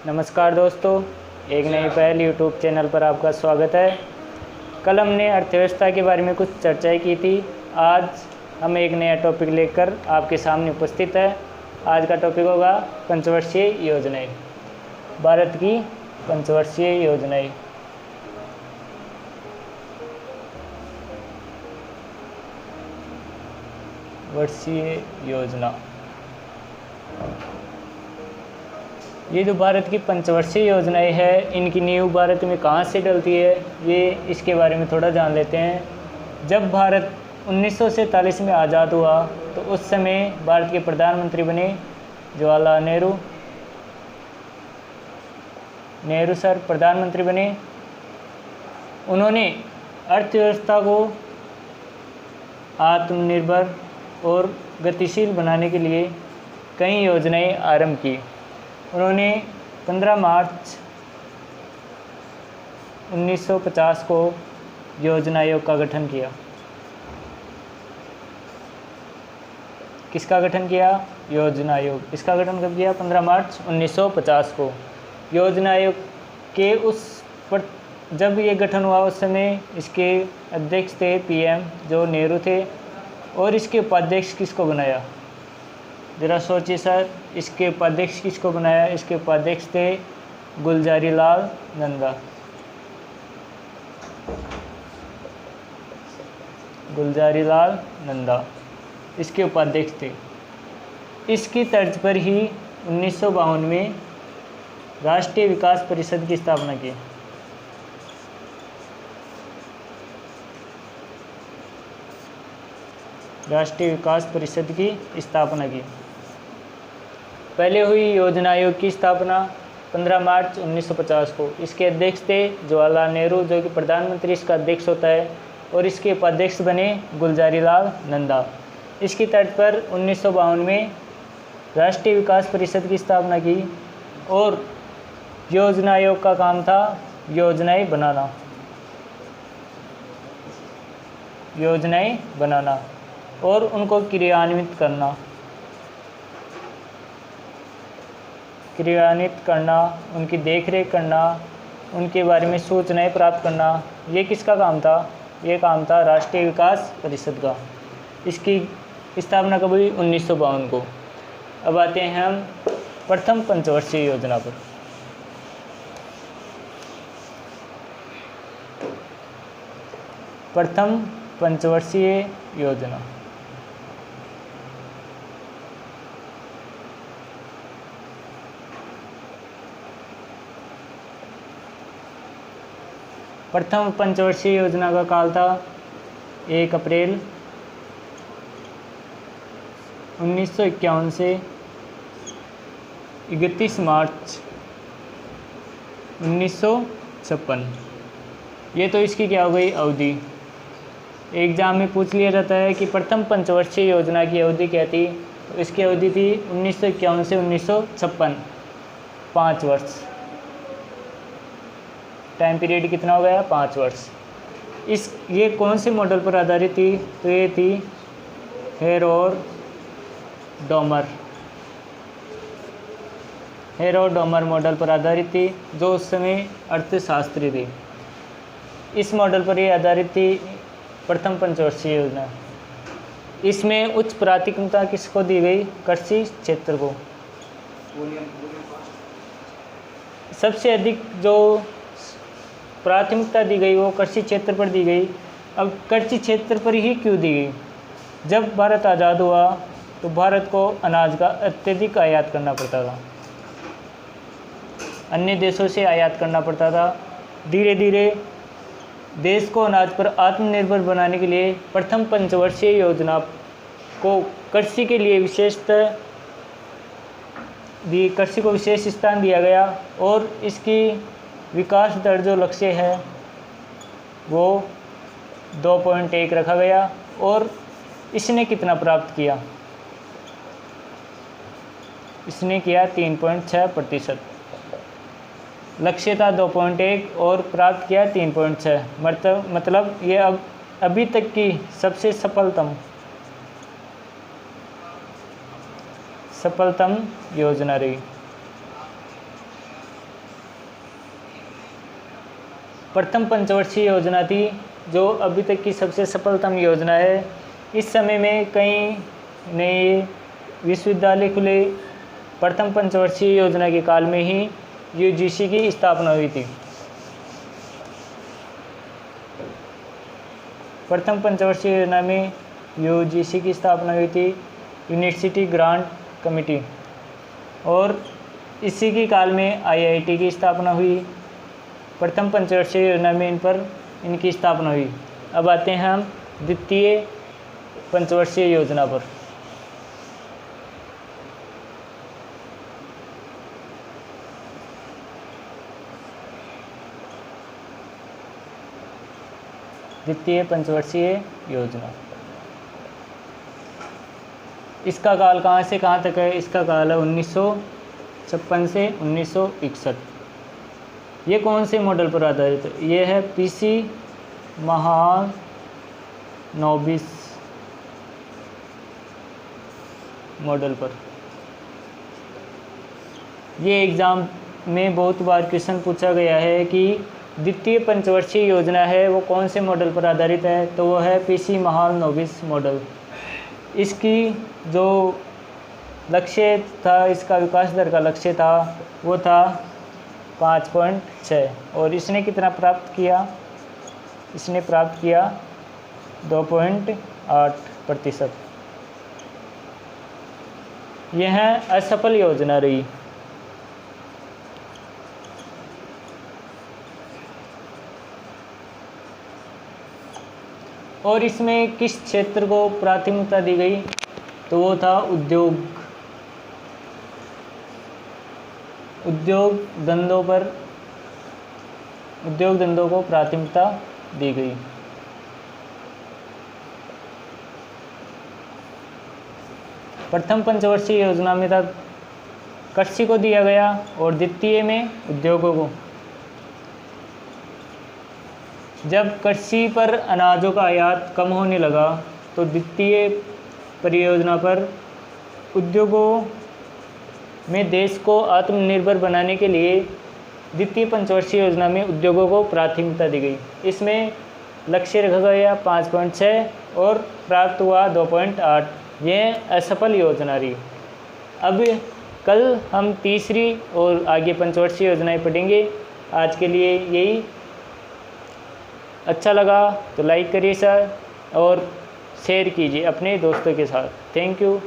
नमस्कार दोस्तों, एक नई पहल यूट्यूब चैनल पर आपका स्वागत है। कल हमने अर्थव्यवस्था के बारे में कुछ चर्चाएं की थी। आज हम एक नया टॉपिक लेकर आपके सामने उपस्थित है। आज का टॉपिक होगा पंचवर्षीय योजनाएं, भारत की पंचवर्षीय योजनाएं। वर्षीय योजना, ये जो भारत की पंचवर्षीय योजनाएं है, इनकी नींव भारत में कहाँ से डलती है, ये इसके बारे में थोड़ा जान लेते हैं। जब भारत 1947 में आज़ाद हुआ तो उस समय भारत के प्रधानमंत्री बने जवाहरलाल नेहरू सर प्रधानमंत्री बने। उन्होंने अर्थव्यवस्था को आत्मनिर्भर और गतिशील बनाने के लिए कई योजनाएं आरंभ की। उन्होंने 15 मार्च 1950 को योजना आयोग का गठन किया। किसका गठन किया? योजना आयोग। इसका गठन कब किया? 15 मार्च 1950 को। योजना आयोग के जब ये गठन हुआ उस समय इसके अध्यक्ष थे पीएम जो नेहरू थे, और इसके उपाध्यक्ष किसको बनाया? ज़रा सोचिए सर, इसके उपाध्यक्ष किसको बनाया? इसके उपाध्यक्ष थे गुलजारी लाल नंदा। गुलजारी लाल नंदा इसके उपाध्यक्ष थे। इसकी तर्ज पर ही 1952 में राष्ट्रीय विकास परिषद की स्थापना की। राष्ट्रीय विकास परिषद की स्थापना की। पहले हुई योजना आयोग की स्थापना 15 मार्च 1950 को। इसके अध्यक्ष थे जवाहरलाल नेहरू जो कि प्रधानमंत्री इसका अध्यक्ष होता है, और इसके उपाध्यक्ष बने गुलजारी लाल नंदा। इसकी तर्ज पर 1952 में राष्ट्रीय विकास परिषद की स्थापना की, और योजना आयोग का काम था योजनाएं बनाना और उनको क्रियान्वित करना, उनकी देखरेख करना, उनके बारे में सूचनाएं प्राप्त करना। ये किसका काम था? ये काम था राष्ट्रीय विकास परिषद का। इसकी स्थापना कब हुई? 1952 को। अब आते हैं हम प्रथम पंचवर्षीय योजना पर। प्रथम पंचवर्षीय योजना। प्रथम पंचवर्षीय योजना का काल था 1 अप्रैल 1951 से 31 मार्च 1956। ये तो इसकी क्या हो गई अवधि। एग्जाम में पूछ लिया जाता है कि प्रथम पंचवर्षीय योजना की अवधि क्या थी, तो इसकी अवधि थी 1951 से 1956, 5 वर्ष। टाइम पीरियड कितना हो गया? 5 वर्ष। ये कौन से मॉडल पर आधारित थी? तो ये थी हेरोड डोमर मॉडल पर आधारित थी, जो उस समय अर्थशास्त्री थे। इस मॉडल पर ये आधारित थी प्रथम पंचवर्षीय योजना। इसमें उच्च प्राथमिकता किसको दी गई? कृषि क्षेत्र को। सबसे अधिक जो प्राथमिकता दी गई वो कृषि क्षेत्र पर दी गई। अब कृषि क्षेत्र पर ही क्यों दी गई? जब भारत आज़ाद हुआ तो भारत को अनाज का अत्यधिक आयात करना पड़ता था, अन्य देशों से आयात करना पड़ता था। धीरे धीरे देश को अनाज पर आत्मनिर्भर बनाने के लिए प्रथम पंचवर्षीय योजना को कृषि के लिए कृषि को विशेष स्थान दिया गया, और इसकी विकास दर जो लक्ष्य है वो 2.1 रखा गया। और इसने कितना प्राप्त किया? इसने किया 3.6%। लक्ष्य था 2.1 और प्राप्त किया 3.6। मतलब ये अब अभी तक की सबसे सफलतम योजना रही। प्रथम पंचवर्षीय योजना थी, जो अभी तक की सबसे सफलतम योजना है। इस समय में कई नए विश्वविद्यालय खुले। प्रथम पंचवर्षीय योजना के काल में ही यूजीसी की स्थापना हुई थी। प्रथम पंचवर्षीय योजना में यूजीसी की स्थापना हुई थी, यूनिवर्सिटी ग्रांट कमेटी, और इसी के काल में आईआईटी की स्थापना हुई। प्रथम पंचवर्षीय योजना में इनकी स्थापना हुई। अब आते हैं हम द्वितीय पंचवर्षीय योजना पर। द्वितीय पंचवर्षीय योजना, इसका काल कहाँ से कहाँ तक है? इसका काल है 1956 से 1961। ये कौन से मॉडल पर आधारित है? ये है पीसी महालनोबिस मॉडल पर। ये एग्ज़ाम में बहुत बार क्वेश्चन पूछा गया है कि द्वितीय पंचवर्षीय योजना है वो कौन से मॉडल पर आधारित है, तो वो है पीसी महालनोबिस मॉडल। इसकी जो लक्ष्य था, इसका विकास दर का लक्ष्य था, वो था 5.6, और इसने कितना प्राप्त किया? इसने प्राप्त किया 2.8%। यह असफल योजना रही। और इसमें किस क्षेत्र को प्राथमिकता दी गई? तो वो था उद्योग धंधों को प्राथमिकता दी गई। प्रथम पंचवर्षीय योजना में था कृषि को दिया गया, और द्वितीय में उद्योगों को। जब कृषि पर अनाजों का आयात कम होने लगा, तो द्वितीय परियोजना पर उद्योगों में देश को आत्मनिर्भर बनाने के लिए द्वितीय पंचवर्षीय योजना में उद्योगों को प्राथमिकता दी गई। इसमें लक्ष्य रखा गया 5.6 और प्राप्त हुआ 2.8। यह असफल योजना रही। अब कल हम तीसरी और आगे पंचवर्षीय योजनाएं पढ़ेंगे। आज के लिए यही। अच्छा लगा तो लाइक करिए सर, और शेयर कीजिए अपने दोस्तों के साथ। Thank you.